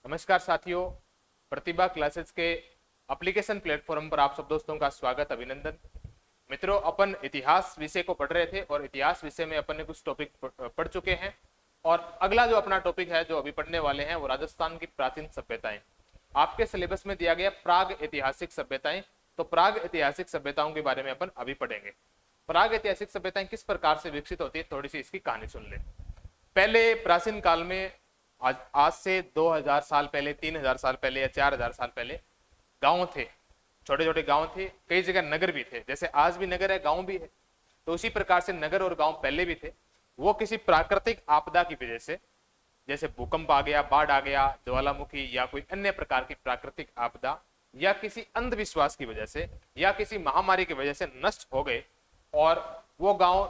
नमस्कार साथियों, प्रतिभा क्लासेस के एप्लीकेशन प्लेटफॉर्म पर आप सब दोस्तों का स्वागत, अभिनंदन। मित्रों, अपन इतिहास विषय को पढ़ रहे थे और इतिहास विषय में अपन ने कुछ टॉपिक पढ़ चुके हैं और अगला जो अपना टॉपिक है जो अभी पढ़ने वाले हैं वो राजस्थान की प्राचीन सभ्यताएं। आपके सिलेबस में दिया गया प्राग ऐतिहासिक सभ्यताएं, तो प्राग ऐतिहासिक सभ्यताओं के बारे में अपन अभी पढ़ेंगे। प्राग ऐतिहासिक सभ्यताएं किस प्रकार से विकसित होती है, थोड़ी सी इसकी कहानी सुन ले। पहले प्राचीन काल में आज से 2000 साल पहले, 3000 साल पहले या 4000 साल पहले गांव थे, छोटे छोटे गांव थे। कई जगह नगर भी थे, जैसे आज भी नगर है गांव भी है। तो उसी प्रकार से नगर और गांव पहले भी थे। वो किसी प्राकृतिक आपदा की वजह से, जैसे भूकंप आ गया, बाढ़ आ गया, ज्वालामुखी या कोई अन्य प्रकार की प्राकृतिक आपदा या किसी अंधविश्वास की वजह से या किसी महामारी की वजह से नष्ट हो गए और वो गांव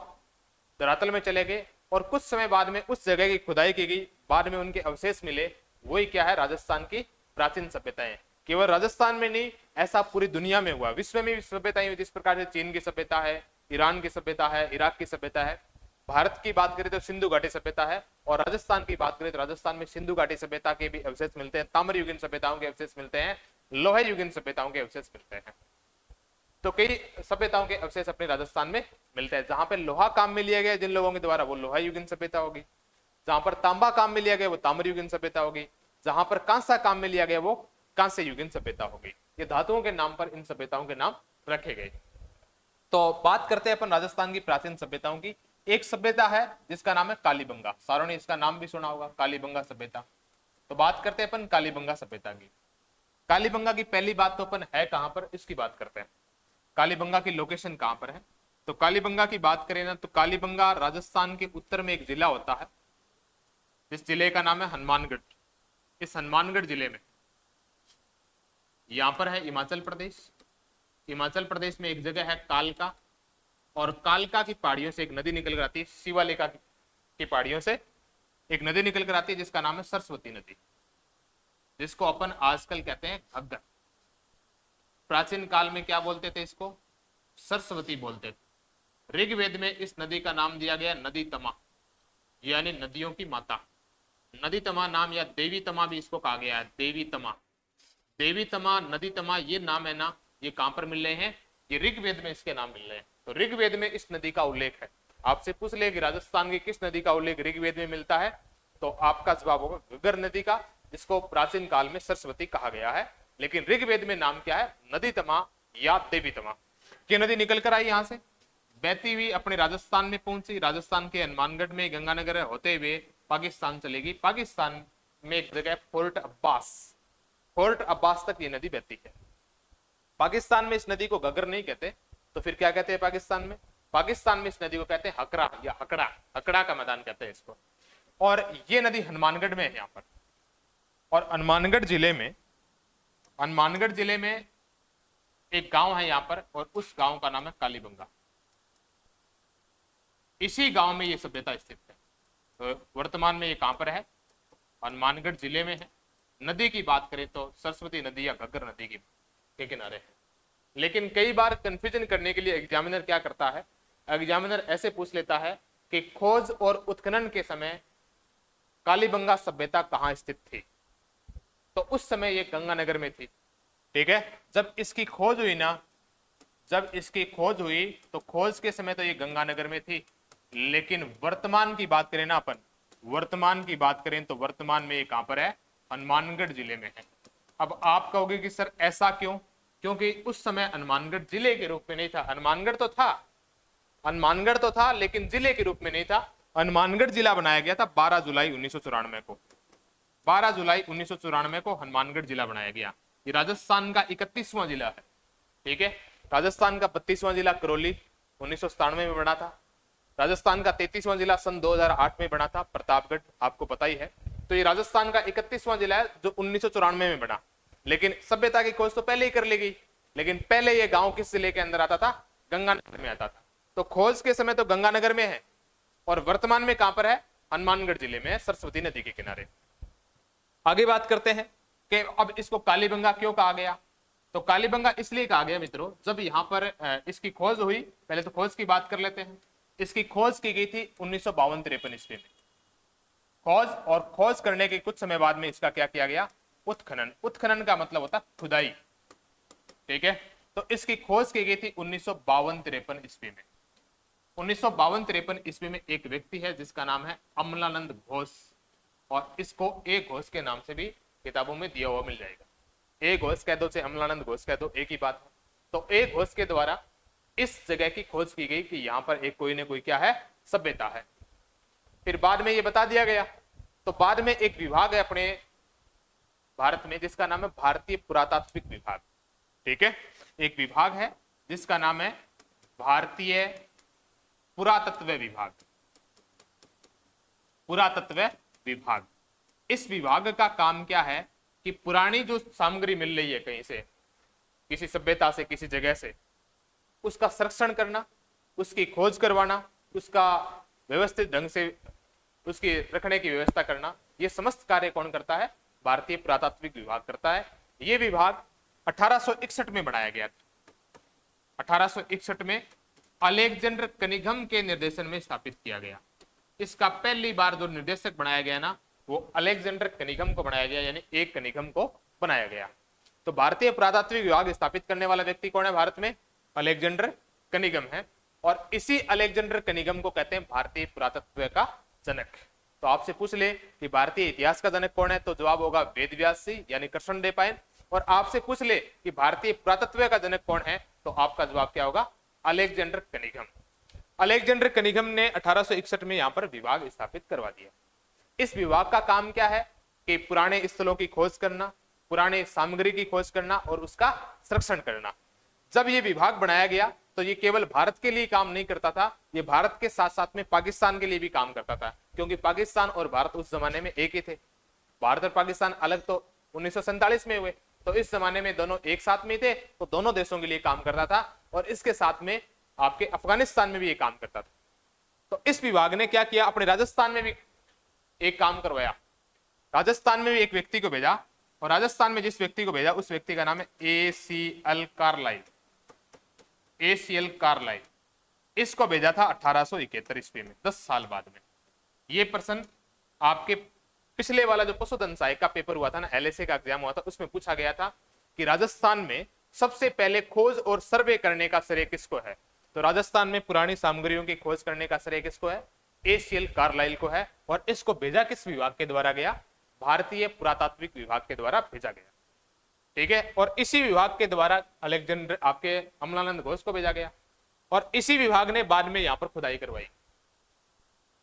धरातल में चले गए। और कुछ समय बाद में उस जगह की खुदाई की गई, बाद में उनके अवशेष मिले। वही क्या है, राजस्थान की प्राचीन सभ्यताएं। केवल राजस्थान में नहीं, ऐसा पूरी दुनिया में हुआ, विश्व में भी सभ्यताएं हुई। जिस प्रकार से चीन की सभ्यता है, ईरान की सभ्यता है, इराक की सभ्यता है। भारत की बात करें तो सिंधु घाटी सभ्यता है, और राजस्थान की बात करें तो राजस्थान में सिंधु घाटी सभ्यता के भी अवशेष मिलते हैं, ताम्रयुगीन सभ्यताओं के अवशेष मिलते हैं, लोहा युगीन सभ्यताओं के अवशेष मिलते हैं। तो कई सभ्यताओं के अवशेष अपने राजस्थान में मिलते हैं। जहां पर लोहा काम में लिया गया जिन लोगों के द्वारा, वो लोहा युगीन सभ्यता होगी। जहां पर तांबा काम में लिया गया वो ताम्र युगीन सभ्यता होगी। जहां पर कांसा काम में लिया गया वो कांस्य युगीन सभ्यता होगी। ये धातुओं के नाम पर इन सभ्यताओं के नाम रखे गए। तो बात करते हैं अपन राजस्थान की प्राचीन सभ्यताओं की। एक सभ्यता है जिसका नाम है कालीबंगा। सारों ने इसका नाम भी सुना होगा, कालीबंगा सभ्यता। तो बात करते हैं अपन कालीबंगा सभ्यता की। कालीबंगा की पहली बात तो अपन है कहां पर, इसकी बात करते हैं। कालीबंगा की लोकेशन कहां पर है, तो कालीबंगा की बात करें ना, तो कालीबंगा राजस्थान के उत्तर में एक जिला होता है, जिस जिले का नाम है हनुमानगढ़। इस हनुमानगढ़ जिले में यहां पर है हिमाचल प्रदेश। हिमाचल प्रदेश में एक जगह है कालका, और कालका की पहाड़ियों से एक नदी निकल कर आती है, शिवालिका की पहाड़ियों से एक नदी निकल कर आती है जिसका नाम है सरस्वती नदी, जिसको अपन आजकल कहते हैं घग्गर। प्राचीन काल में क्या बोलते थे, इसको सरस्वती बोलते थे। ऋग्वेद में इस नदी का नाम दिया गया नदी तमा, यानी नदियों की माता। नदी तमा नाम, या देवी तमा भी इसको कहा गया है, देवी तमा। देवी तमा, नदी तमा, ये नाम है ना, ये कहां पर मिल रहे हैं, ये ऋग्वेद में इसके नाम मिल रहे हैं। तो ऋग्वेद में इस नदी का उल्लेख है। आपसे पूछ ले कि राजस्थान की किस नदी का उल्लेख ऋग्वेद में मिलता है, तो आपका जवाब होगा घग्गर नदी का, जिसको प्राचीन काल में सरस्वती कहा गया है। लेकिन ऋग्वेद में नाम क्या है, नदी तमा या देवी तमा। ये नदी निकल कर आई यहां से, बहती हुई अपने राजस्थान में पहुंची। राजस्थान के हनुमानगढ़ में गंगानगर होते हुए पाकिस्तान चलेगी। पाकिस्तान में एक जगह फोर्ट अब्बास, फोर्ट अब्बास तक ये नदी बहती है। पाकिस्तान में इस नदी को घग्गर नहीं कहते, तो फिर क्या कहते हैं पाकिस्तान में? पाकिस्तान में इस नदी को कहते हैं हकड़ा या हकड़ा, हकड़ा का मैदान कहते हैं इसको। और ये नदी हनुमानगढ़ में है यहाँ पर। और हनुमानगढ़ जिले में एक गांव है यहाँ पर, और उस गांव का नाम है कालीबंगा। इसी गांव में ये सभ्यता स्थित है। तो वर्तमान में ये कहां पर है, हनुमानगढ़ जिले में है। नदी की बात करें तो सरस्वती नदी या घग्गर नदी के किनारे है। लेकिन कई बार कंफ्यूजन करने के लिए एग्जामिनर क्या करता है, एग्जामिनर ऐसे पूछ लेता है कि खोज और उत्खनन के समय कालीबंगा सभ्यता कहां स्थित थी, तो उस समय ये गंगानगर में थी। ठीक है, जब इसकी खोज हुई तो खोज के समय तो ये गंगानगर में थी। लेकिन वर्तमान की बात करें ना अपन, वर्तमान की बात करें तो वर्तमान में ये कहां पर है, हनुमानगढ़ जिले में है। अब आप कहोगे कि सर ऐसा क्यों? क्योंकि उस समय हनुमानगढ़ जिले के रूप में नहीं था। हनुमानगढ़ तो था लेकिन जिले के रूप में नहीं था। हनुमानगढ़ जिला बनाया गया था 12 जुलाई 1994 को। 12 जुलाई 1994 को हनुमानगढ़ जिला बनाया गया। ये राजस्थान का 31वां जिला है। ठीक है, राजस्थान का 32वां जिला करौली 1997 में बना था। राजस्थान का 33वां जिला सन 2008 में बना था, प्रतापगढ़, आपको पता ही है। तो ये राजस्थान का 31वां जिला है जो 1994 में बना। लेकिन सभ्यता की खोज तो पहले ही कर ली गई। लेकिन पहले ये गांव किस जिले के अंदर आता था, गंगानगर में आता था। तो खोज के समय तो गंगानगर में है, और वर्तमान में कहां पर है, हनुमानगढ़ जिले में, सरस्वती नदी के किनारे। आगे बात करते हैं कि अब इसको कालीबंगा क्यों कहा गया। तो कालीबंगा इसलिए कहा गया मित्रों, जब यहां पर इसकी खोज हुई, पहले तो खोज की बात कर लेते हैं। इसकी खोज की गई थी 1952-53 ईस्वी में। खोज करने के कुछ समय बाद में इसका क्या किया गया, उत्खनन। उत्खनन का मतलब होता खुदाई, ठीक है। तो इसकी खोज की गई थी 1952-53 ईस्वी में। 1952-53 ईस्वी में एक व्यक्ति है जिसका नाम है अमलानंद घोष, और इसको ए घोष के नाम से भी किताबों में दिया हुआ मिल जाएगा। ए घोष कह दो चाहे अमलानंद घोष कह दो, एक ही बात है। तो ए घोष के द्वारा इस जगह की खोज की गई कि यहां पर एक कोई ना कोई क्या है, सभ्यता है। फिर बाद में ये बता दिया गया। तो बाद में एक विभाग है अपने भारत में जिसका नाम है भारतीय पुरातात्विक विभाग, ठीक है। एक विभाग है जिसका नाम है भारतीय पुरातत्व विभाग, पुरातत्व विभाग। इस विभाग का काम क्या है कि पुरानी जो सामग्री मिल रही है कहीं से, किसी सभ्यता से, किसी जगह से, उसका संरक्षण करना, उसकी खोज करवाना, उसका व्यवस्थित ढंग से उसकी रखने की व्यवस्था करना, ये समस्त कार्य कौन करता है, भारतीय पुरातात्विक विभाग करता है। ये विभाग 1861 में बनाया गया था। 1861 में अलेक्जेंडर कनिघम के निर्देशन में स्थापित किया गया। इसका पहली बार जो निर्देशक बनाया गया ना, वो अलेक्जेंडर कनिघम को बनाया गया, यानी एक कनिघम को बनाया गया। तो भारतीय पुरातात्विक विभाग स्थापित करने वाला व्यक्ति कौन है भारत में, अलेक्जेंडर कनिघम है। और इसी अलेक्जेंडर कनिघम को कहते हैं भारतीय पुरातत्व का जनक। तो आपसे पूछ ले कि भारतीय इतिहास का जनक कौन है, तो जवाब होगा वेद व्यास जी यानी कृष्णदेवराय। और आपसे पूछ ले कि भारतीय पुरातत्व का जनक कौन है, तो आपका जवाब क्या होगा, अलेक्जेंडर कनिघम। अलेक्जेंडर कनिघम ने 1861 में यहां पर विभाग स्थापित करवा दिया। इस विभाग का काम क्या है कि पुराने स्थलों की खोज करना, पुराने सामग्री की खोज करना और उसका संरक्षण करना। जब ये विभाग बनाया गया तो ये केवल भारत के लिए काम नहीं करता था, ये भारत के साथ साथ में पाकिस्तान के लिए भी काम करता था, क्योंकि पाकिस्तान और भारत उस जमाने में एक ही थे। भारत और पाकिस्तान अलग तो 1947 में हुए, तो इस जमाने में दोनों एक साथ में थे, तो दोनों देशों के लिए काम करता था। और इसके साथ में आपके अफगानिस्तान में भी ये काम करता था। तो इस विभाग ने क्या किया, अपने राजस्थान में भी एक काम करवाया। राजस्थान में भी एक व्यक्ति को भेजा, और राजस्थान में जिस व्यक्ति को भेजा उस व्यक्ति का नाम है ACL कार्लाइल। ACL कार्लाइल इसको भेजा था 1871 ईस्वी में, 10 साल बाद में। ये प्रश्न आपके पिछले वाला जो पशुधन सहायक का पेपर हुआ था ना, LSA का एग्जाम हुआ था, उसमें पूछा गया था कि राजस्थान में सबसे पहले खोज और सर्वे करने का श्रेय किसको है। तो राजस्थान में पुरानी सामग्रियों की खोज करने का श्रेय किसको है, ACL कार्लाइल को है। और इसको भेजा किस विभाग के द्वारा गया, भारतीय पुरातात्विक विभाग के द्वारा भेजा गया, ठीक है। और इसी विभाग के द्वारा अलेक्जेंडर आपके अमलानंद घोष को भेजा गया, और इसी विभाग ने बाद में यहां पर खुदाई करवाई।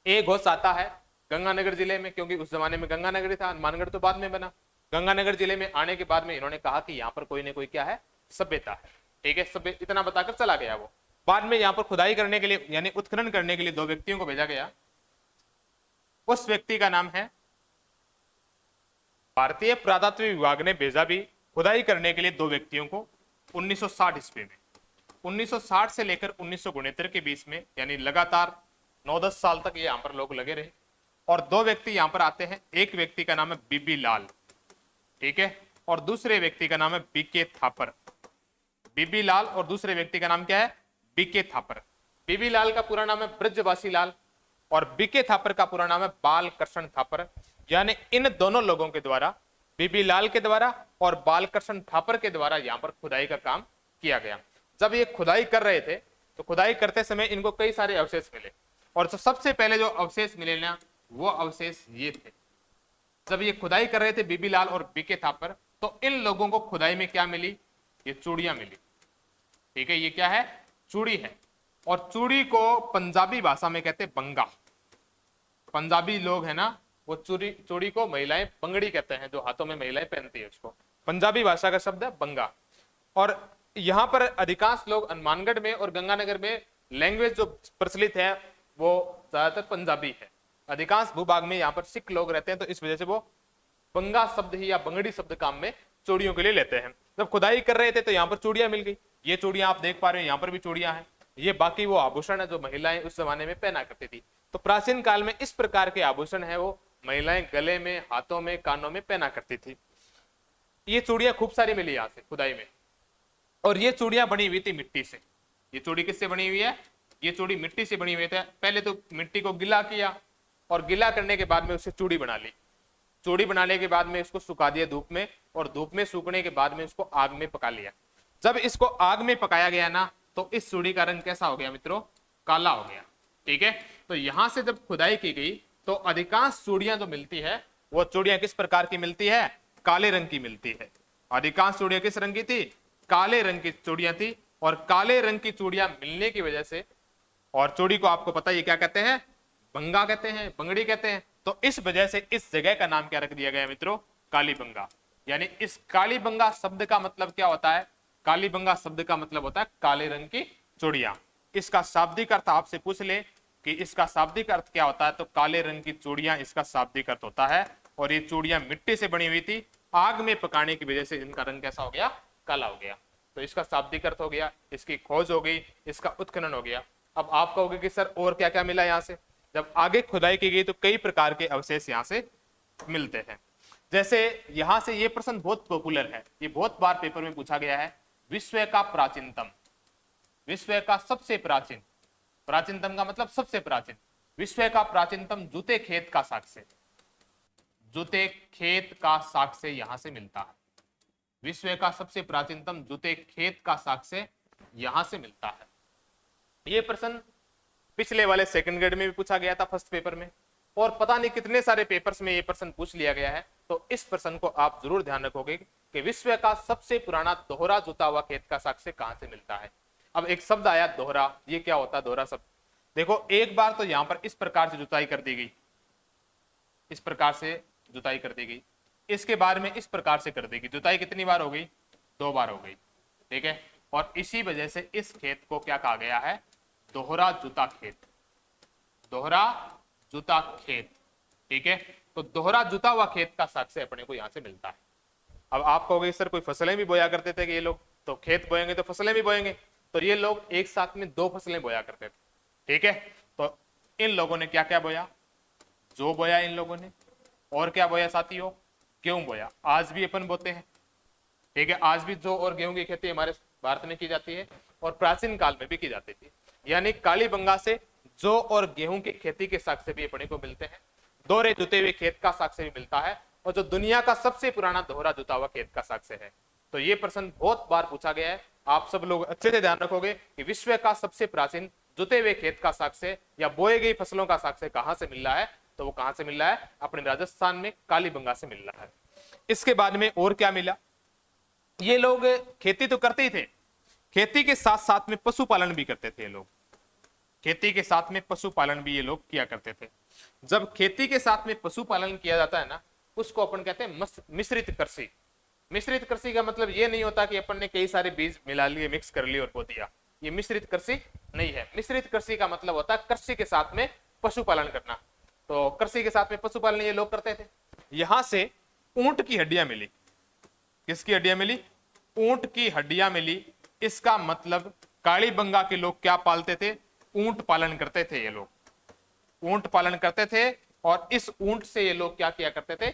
ए घोष आता है गंगानगर जिले में, क्योंकि उस जमाने में गंगानगर था, मानगढ़ तो बाद में बना। गंगानगर जिले में आने के बाद में इन्होंने कहा कि यहाँ पर कोई ना कोई क्या है, सभ्यता है, ठीक है। सभ्य इतना बताकर चला गया वो। बाद में यहाँ पर खुदाई करने के लिए यानी उत्खनन करने के लिए 2 व्यक्तियों को भेजा गया। उस व्यक्ति का नाम है, भारतीय पुरातत्व विभाग ने भेजा भी खुदाई करने के लिए 2 व्यक्तियों को 1960 ईस्वी में। 1960 से लेकर 1969 के बीच में, यानी लगातार 9-10 साल तक ये यहाँ पर लोग लगे रहे। और 2 व्यक्ति यहाँ पर आते हैं। एक व्यक्ति का नाम है बीबी लाल, ठीक है, और दूसरे व्यक्ति का नाम है बीके थापर। बीबी लाल और दूसरे व्यक्ति का नाम क्या है, बीके थापर। बीबी लाल का पूरा नाम है ब्रजवासी लाल, और बीके थापर का पूरा नाम है बालकृष्ण थापर। यानी इन दोनों लोगों के द्वारा, बीबी लाल के द्वारा और बालकृष्ण थापर के द्वारा यहाँ पर खुदाई का काम किया गया। जब ये खुदाई कर रहे थे तो खुदाई करते समय इनको कई सारे अवशेष मिले, और सबसे पहले जो अवशेष मिले ना, वो अवशेष ये थे। जब ये खुदाई कर रहे थे बीबी लाल और बीके थापर, तो इन लोगों को खुदाई में क्या मिली, ये चूड़ियां मिली, ठीक है। ये क्या है, चूड़ी है। और चूड़ी को पंजाबी भाषा में कहते हैं बंगा। पंजाबी लोग है ना, वो चूड़ी को महिलाएं बंगड़ी कहते हैं, जो हाथों में महिलाएं पहनती है, उसको पंजाबी भाषा का शब्द है बंगा। और यहाँ पर अधिकांश लोग हनुमानगढ़ में और गंगानगर में लैंग्वेज जो प्रचलित है वो ज्यादातर पंजाबी है। अधिकांश भूभाग में यहाँ पर सिख लोग रहते हैं, तो इस वजह से वो बंगा शब्द ही या बंगड़ी शब्द काम में चूड़ियों के लिए लेते हैं। जब खुदाई कर रहे थे तो यहाँ पर चूड़ियां मिल गई। ये चूड़ियां आप देख पा रहे हो, यहाँ पर भी चूड़ियां हैं। ये बाकी वो आभूषण है जो महिलाएं उस जमाने में पहना करती थी। तो प्राचीन काल में इस प्रकार के आभूषण है वो महिलाएं गले में, हाथों में, कानों में पहना करती थी। ये चूड़ियां खूब सारी मिली यहाँ से खुदाई में, और ये चूड़ियां बनी हुई थी मिट्टी से। ये चूड़ी किससे बनी हुई है, ये चूड़ी मिट्टी से बनी हुई है। पहले तो मिट्टी को गिला किया, और गिला करने के बाद में उससे चूड़ी बना ली। चूड़ी बनाने के बाद में इसको सुखा दिया धूप में, और धूप में सूखने के बाद में इसको आग में पका लिया। जब इसको आग में पकाया गया ना, तो इस चूड़ी का रंग कैसा हो गया मित्रों? काला हो गया। ठीक है, तो यहां से जब खुदाई की गई तो अधिकांश चूड़ियां जो मिलती है वो चूड़ियां किस प्रकार की मिलती है? काले रंग की मिलती है। अधिकांश चूड़ियां किस रंग की थी? काले रंग की चूड़ियां थी। और काले रंग की चूड़ियां मिलने की वजह से, और चूड़ी को आपको पता है क्या कहते हैं? बंगा कहते हैं, बंगड़ी कहते हैं। तो इस वजह से इस जगह का नाम क्या रख दिया गया मित्रों? कालीबंगा। यानी इस कालीबंगा शब्द का मतलब क्या होता है? कालीबंगा शब्द का मतलब होता है काले रंग की चूड़ियां। इसका शाब्दिक अर्थ आपसे पूछ ले कि इसका शाब्दिक अर्थ क्या होता है, तो काले रंग की चूड़ियां इसका शाब्दिक अर्थ होता है। और ये चूड़ियां मिट्टी से बनी हुई थी, आग में पकाने की वजह से इनका रंग कैसा हो गया? काला हो गया। तो इसका शाब्दिक अर्थ हो गया, इसकी खोज हो गई, इसका उत्खनन हो गया। अब आप कहोगे कि सर और क्या क्या मिला यहाँ से? जब आगे खुदाई की गई तो कई प्रकार के अवशेष यहाँ से मिलते हैं। जैसे यहां से ये प्रश्न बहुत पॉपुलर है, ये बहुत बार पेपर में पूछा गया है। विश्व का प्राचीनतम, विश्व का सबसे प्राचीन, प्राचीनतम का मतलब सबसे प्राचीन, विश्व का प्राचीनतम जूते खेत का साक्ष्य, जूते खेत का साक्ष्य यहां से मिलता है। विश्व का सबसे प्राचीनतम जूते खेत का साक्ष्य यहां से मिलता है। यह प्रश्न पिछले वाले सेकंड ग्रेड में भी पूछा गया था, फर्स्ट पेपर में, और पता नहीं कितने सारे पेपर्स में यह प्रश्न पूछ लिया गया है। तो इस प्रश्न को आप जरूर ध्यान रखोगे कि विश्व का सबसे पुराना दोहरा जुता हुआ खेत का साक्ष्य कहां से मिलता है। अब एक शब्द आया दोहरा, ये क्या होता है दोहरा शब्द? देखो, एक बार तो यहां पर इस प्रकार से जुताई कर दी गई, इस प्रकार से जुताई कर दी गई, इसके बाद में इस प्रकार से कर देगी। जुताई कितनी बार हो गई? 2 बार हो गई। ठीक है, और इसी वजह से इस खेत को क्या कहा गया है? दोहरा जुता खेत, दोहरा जुता खेत। ठीक है, तो दोहरा जुता हुआ खेत का साक्ष्य अपने को यहां से मिलता है। अब आप कहोगे सर कोई फसलें भी बोया करते थे कि ये लोग, तो खेत बोएंगे तो फसलें भी बोएंगे, तो ये लोग एक साथ में 2 फसलें बोया करते थे। ठीक है, तो इन लोगों ने क्या क्या बोया? जो बोया इन लोगों ने, और क्या बोया साथियों? गेहूं बोया। आज भी अपन बोते हैं। ठीक है, आज भी जौ और गेहूं की खेती हमारे भारत में की जाती है, और प्राचीन काल में भी की जाती थी। यानी कालीबंगा से जौ और गेहूं की खेती के साक्ष्य भी अपने को मिलते हैं, दोहरे जुते हुए खेत का साक्ष्य भी मिलता है, और जो दुनिया का सबसे पुराना दोहरा जुता हुआ खेत का साक्ष्य है। तो ये प्रश्न बहुत बार पूछा गया है। आप सब लोग अच्छे से ध्यान रखोगे कि विश्व का सबसे प्राचीन जुते हुए खेत का साक्ष्य या बोए गई फसलों का साक्ष्य कहां से मिल रहा है? तो वो कहां से मिल रहा है? अपने राजस्थान में कालीबंगा से मिल रहा है। इसके बाद में और क्या मिला? ये लोग खेती तो करते ही थे, खेती के साथ साथ में पशुपालन भी करते थे। ये लोग खेती के साथ में पशुपालन भी ये लोग किया करते थे। जब खेती के साथ में पशुपालन किया जाता है ना, उसको अपन कहते हैं मिश्रित कृषि। मिश्रित कृषि का मतलब ये नहीं होता कि अपन ने कई सारे बीज मिला लिए, मिक्स कर लिए और बो दिया। ये मिश्रित कृषि नहीं है। मिश्रित कृषि का मतलब होता है कृषि के साथ में पशुपालन करना। तो कृषि के साथ में पशुपालन ये लोग करते थे। यहां से ऊंट की हड्डियां मिली। किसकी हड्डियां मिली? ऊंट की हड्डियां मिली। इसका मतलब कालीबंगा के लोग क्या पालते थे? ऊंट पालन करते थे। ये लोग ऊंट पालन करते थे, और इस ऊंट से ये लोग क्या किया करते थे?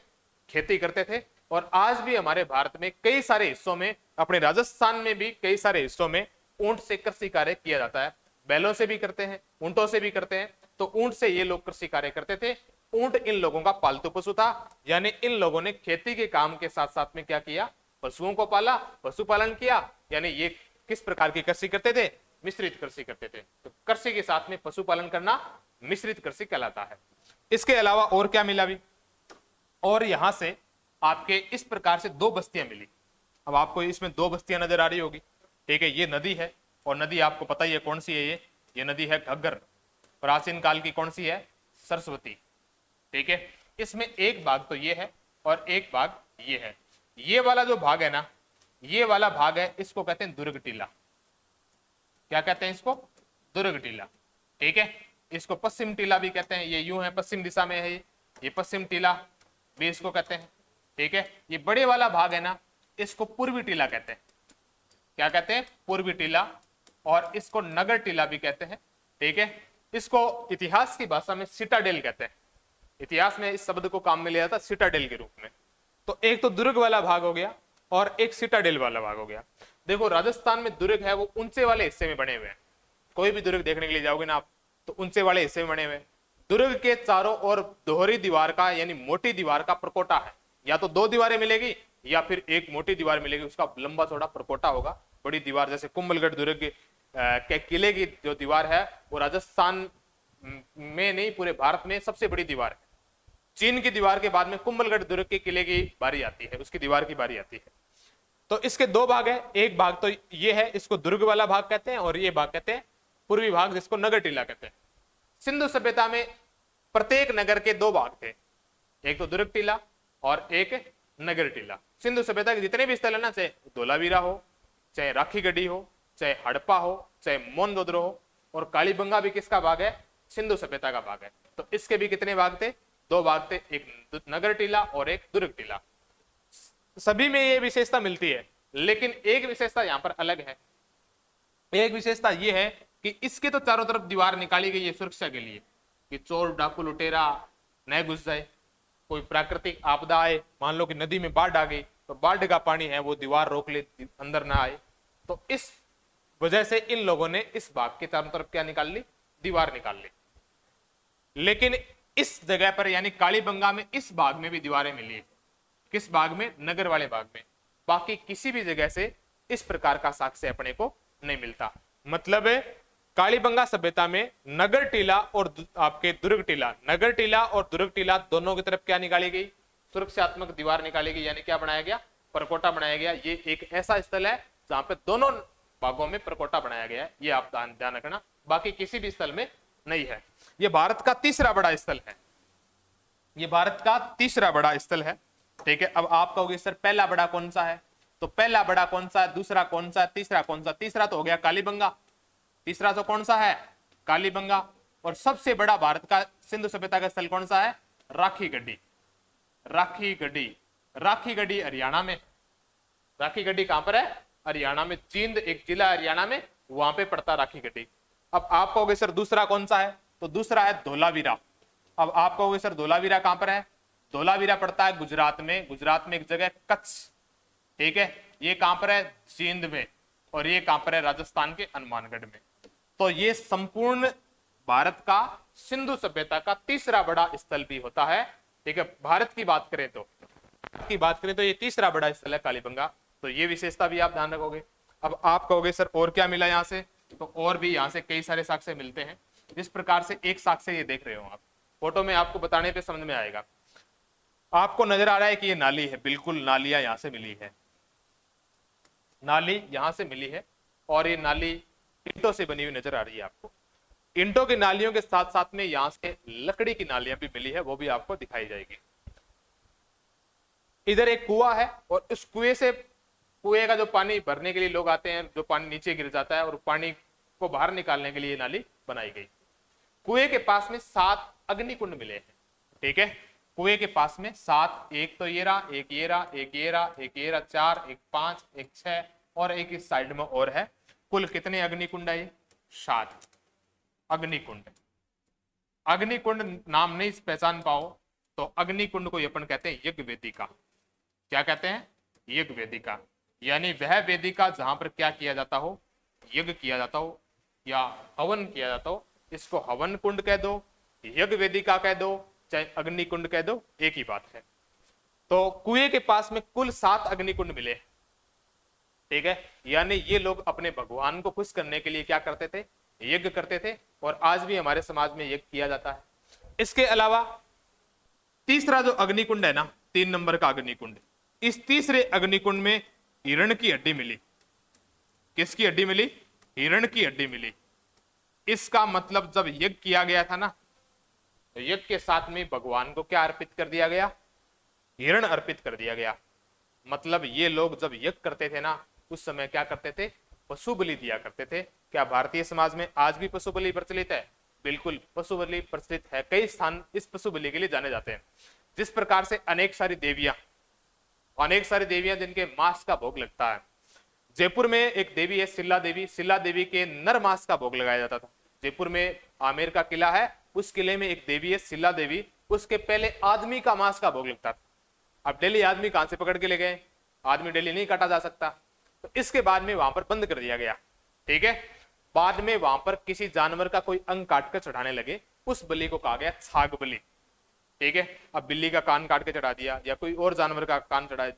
खेती करते थे। और आज भी हमारे भारत में कई सारे हिस्सों में, अपने राजस्थान में भी कई सारे हिस्सों में ऊंट से कृषि कार्य किया जाता है। बैलों से भी करते हैं, ऊंटों से भी करते हैं। तो ऊंट से ये लोग कृषि कार्य करते थे। ऊंट इन लोगों का पालतू पशु था। यानी इन लोगों ने खेती के काम के साथ साथ में क्या किया? पशुओं को पाला, पशुपालन किया। यानी ये किस प्रकार की कृषि करते थे? मिश्रित कृषि करते थे। तो कृषि के साथ में पशुपालन करना मिश्रित कृषि कहलाता है। इसके अलावा और क्या मिला भी? और यहां से आपके इस प्रकार से 2 बस्तियां मिली। अब आपको इसमें 2 बस्तियां नजर आ रही होगी। ठीक है, ये नदी है, और नदी आपको पता ही है कौन सी है। ये नदी है घग्गर। प्राचीन काल की कौन सी है? सरस्वती। ठीक है, इसमें एक भाग तो ये है और एक भाग ये है। ये वाला जो भाग है ना, ये वाला भाग है, इसको कहते हैं दुर्ग टीला। क्या कहते हैं इसको? दुर्ग टीला। ठीक है, इसको पश्चिम टीला भी कहते हैं। ये यूं है, पश्चिम दिशा में है, ये पश्चिम टीला भी इसको कहते हैं। ठीक है, ये बड़े वाला भाग है ना, इसको पूर्वी टीला कहते हैं। क्या कहते हैं? पूर्वी टीला। और इसको नगर टीला भी कहते हैं। ठीक है, इसको इतिहास की भाषा में सिटाडेल कहते हैं। इतिहास में इस शब्द को काम में लिया जाता है सिटाडेल के रूप में। तो एक तो दुर्ग वाला भाग हो गया और एक सिटाडेल वाला भाग हो गया। देखो, राजस्थान में दुर्ग है वो ऊंचे वाले हिस्से में बने हुए हैं। कोई भी दुर्ग देखने के लिए जाओगे ना आप, तो ऊंचे वाले हिस्से में बने हुए हैं। दुर्ग के चारों ओर दोहरी दीवार का यानी मोटी दीवार का प्रकोटा है। या तो दो दीवारें मिलेगी या फिर एक मोटी दीवार मिलेगी, उसका लंबा चौड़ा प्रकोटा होगा। बड़ी दीवार जैसे कुंभलगढ़ दुर्ग के किले की जो दीवार है वो राजस्थान में नहीं पूरे भारत में सबसे बड़ी दीवार है। चीन की दीवार के बाद में कुंभलगढ़ दुर्ग के किले की बारी आती है, उसकी दीवार की बारी आती है। तो इसके दो भाग है, एक भाग तो ये है, इसको दुर्ग वाला भाग कहते हैं, और ये भाग कहते हैं पूर्वी भाग, जिसको नगर टीला कहते हैं। सिंधु सभ्यता में प्रत्येक नगर के दो भाग थे, एक तो दुर्ग टीला और एक नगर टीला। सिंधु सभ्यता के जितने भी स्थल है ना, चाहे धोलावीरा हो, चाहे राखी गढ़ी हो, चाहे हड़प्पा हो, चाहे मोनजोदड़ो हो, और कालीबंगा भी किसका भाग है? सिंधु सभ्यता का भाग है। तो इसके भी कितने भाग थे? दो भाग थे, एक नगर टीला और एक दुर्ग टीला। सभी में ये विशेषता मिलती है, लेकिन एक विशेषता यहां पर अलग है। एक विशेषता ये है कि इसके तो चारों तरफ दीवार निकाली गई है सुरक्षा के लिए, कि चोर डाकू लुटेरा न घुस जाए, कोई प्राकृतिक आपदा आए, मान लो कि नदी में बाढ़ आ गई तो बाढ़ का पानी है वो दीवार रोक ले, अंदर ना आए। तो इस वजह से इन लोगों ने इस भाग के चारों तरफ क्या निकाल ली? दीवार निकाल ली। लेकिन इस जगह पर यानी कालीबंगा में इस भाग में भी दीवारें मिली है। किस भाग में? नगर वाले भाग में। बाकी किसी भी जगह से इस प्रकार का साक्ष्य अपने को नहीं मिलता। मतलब कालीबंगा सभ्यता में नगर टीला और आपके दुर्ग टीला, नगर टीला और दुर्ग टीला दोनों की तरफ क्या निकाली गई? सुरक्षात्मक दीवार निकाली गई, यानी क्या बनाया गया? परकोटा बनाया गया। ये एक ऐसा स्थल है जहां पे दोनों भागों में परकोटा बनाया गया है, ये आप ध्यान रखना। बाकी किसी भी स्थल में नहीं है। ये भारत का तीसरा बड़ा स्थल है, ये भारत का तीसरा बड़ा स्थल है। ठीक है, अब आप कहोगे सर पहला बड़ा कौन सा है? तो पहला बड़ा कौन सा है, दूसरा कौन सा है, तीसरा कौन सा? तीसरा तो हो गया कालीबंगा, तीसरा तो कौन सा है? कालीबंगा। और सबसे बड़ा भारत का सिंधु सभ्यता का स्थल कौन सा है? राखी गढ़ी। राखी गढ़ी, राखी गढ़ी हरियाणा में। राखी गढ़ी कहां पर है? हरियाणा में। जींद एक जिला हरियाणा में, वहां पे पड़ता राखी गढ़ी। अब आप कहोगे सर दूसरा कौन सा है? तो दूसरा है धोलावीरा। अब आप कहोगे सर धोलावीरा कहां पर है? धोलावीरा पड़ता है गुजरात में। गुजरात में एक जगह कच्छ, ठीक है, ये कहां पर है? जींद में। और ये कहां पर है? राजस्थान के हनुमानगढ़ में। तो ये संपूर्ण भारत का सिंधु सभ्यता का तीसरा बड़ा स्थल भी होता है। ठीक है, भारत की बात करें तो ये तीसरा बड़ा स्थल है कालीबंगा। तो ये विशेषता भी आप ध्यान रखोगे। अब आप कहोगे सर और क्या मिला यहां से? तो और भी यहां से कई सारे साक्ष्य मिलते हैं। जिस प्रकार से एक साक्ष्य ये देख रहे हो आप, फोटो में आपको बताने पे समझ में आएगा। आपको नजर आ रहा है कि ये नाली है, बिल्कुल नालियां यहां से मिली है, नाली यहां से मिली है, और ये नाली ईंटों से बनी हुई नजर आ रही है आपको। ईंटों की नालियों के साथ साथ में यहां से लकड़ी की नालियां भी मिली है, वो भी आपको दिखाई जाएगी। इधर एक कुआं है, और इस कुएं का जो पानी भरने के लिए लोग आते हैं, जो पानी नीचे गिर जाता है, और पानी को बाहर निकालने के लिए नाली बनाई गई। कुएं के पास में 7 अग्निकुंड मिले हैं। ठीक है, कुएं के पास में 7, एक तो ये रहा, एक ये रहा, एक ये रहा, एक ये रहा, 4, एक 5, एक 6, और एक इस साइड में और है। कुल कितने अग्निकुंड है? 7 अग्निकुंड। अग्निकुंड नाम नहीं पहचान पाओ तो अग्निकुंड को अपन कहते हैं यज्ञ वेदिका। क्या कहते हैं? यज्ञ वेदिका, यानी वह वेदिका जहां पर क्या किया जाता हो? यज्ञ किया जाता हो या हवन किया जाता हो। इसको हवन कुंड कह दो, यज्ञ वेदिका कह दो, चाहे अग्निकुंड कह दो, एक ही बात है। तो कुएं के पास में कुल 7 अग्निकुंड मिले। ठीक है, यानी ये लोग अपने भगवान को खुश करने के लिए क्या करते थे? यज्ञ करते थे, और आज भी हमारे समाज में यज्ञ किया जाता है। इसके अलावा तीसरा जो अग्निकुंड है ना, 3 नंबर का अग्निकुंड, इस तीसरे अग्निकुंड में हिरण की हड्डी मिली। किसकी हड्डी मिली? हिरण की हड्डी मिली। इसका मतलब जब यज्ञ किया गया था ना, तो यज्ञ के साथ में भगवान को क्या अर्पित कर दिया गया? हिरण अर्पित कर दिया गया। मतलब ये लोग जब यज्ञ करते थे ना, उस समय क्या करते थे? पशु बलि दिया करते थे। क्या भारतीय समाज में आज भी पशु बलि प्रचलित है? बिल्कुल, पशु बलि प्रचलित है। कई स्थान इस पशु बलि के लिए जाने जाते हैं। जिस प्रकार से अनेक सारी देवियां जिनके मांस का भोग लगता है। जयपुर में एक देवी है सिल्ला देवी, सिल्ला देवी के नर मांस का भोग लगाया जाता था। जयपुर में आमेर का किला है, उस किले में एक देवी है सिल्ला देवी, उसके पहले आदमी का मांस का भोग लगता था। अब डेली आदमी कहां से पकड़ के ले गए? आदमी डेली नहीं काटा जा सकता, तो इसके बाद में वहां पर बंद कर दिया गया। ठीक है, बाद में वहां पर किसी जानवर का कोई अंग काट कर चढ़ाने लगे, उस बलि को कहा गया छाग बलि। ठीक है, अब बिल्ली का कान काट के चढ़ा दिया या कोई और जानवर का कान चढ़ा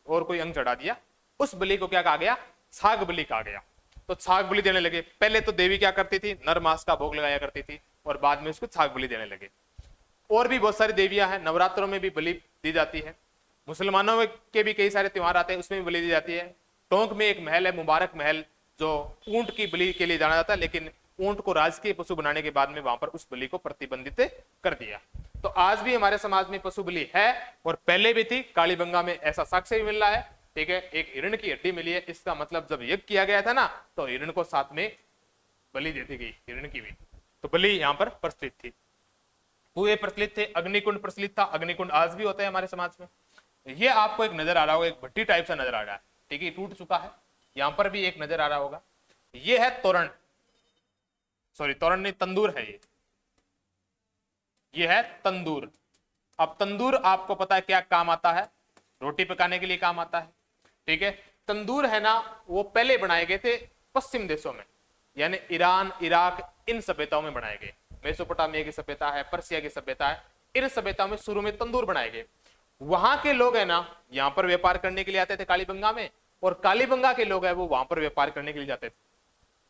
और कोई अंग चढ़ा दिया, उस बलि को क्या कहा गया? छाग बलि कहा गया। तो छाग बलि देने लगे। पहले तो देवी क्या करती थी? नर मांस का भोग लगाया करती थी और बाद में उसको छाग बलि देने लगे। और भी बहुत सारी देवियां हैं, नवरात्रों में भी बलि दी जाती है, मुसलमानों के भी कई सारे त्योहार आते हैं उसमें भी बलि दी जाती है। टोंक में एक महल है, मुबारक महल, जो ऊंट की बलि के लिए जाना जाता है, लेकिन ऊंट को राजकीय पशु बनाने के बाद में वहां पर उस बलि को प्रतिबंधित कर दिया। तो आज भी हमारे समाज में पशु बलि है और पहले भी थी। कालीबंगा में ऐसा साक्ष्य भी मिल रहा है। ठीक है, एक हिरण की हड्डी मिली है, इसका मतलब जब यज्ञ किया गया था ना, तो हिरण को साथ में बलि दे दी गई, हिरण की भी। तो बलि यहां पर प्रचलित थी, कुएं प्रचलित थे, अग्निकुंड प्रचलित था। अग्निकुंड आज भी होता है हमारे समाज में। ये आपको एक नजर आ रहा होगा, एक भट्टी टाइप सा नजर आ रहा है। ठीक है, टूट चुका है। यहां पर भी एक नजर आ रहा होगा, ये है तोरण, सॉरी तोरण नहीं, तंदूर है ये है तंदूर। अब तंदूर आपको पता है क्या काम आता है? रोटी पकाने के लिए काम आता है। ठीक है, तंदूर है ना, वो पहले बनाए गए थे पश्चिम देशों में, यानी ईरान, इराक, इन सभ्यताओं में बनाए गए। मेसोपोटामिया की सभ्यता है, पर्सिया की सभ्यता है, इन सभ्यताओं में शुरू में तंदूर बनाए गए। वहां के लोग है ना, यहां पर व्यापार करने के लिए आते थे कालीबंगा में, और कालीबंगा के लोग है वो वहां पर व्यापार करने के लिए जाते थे।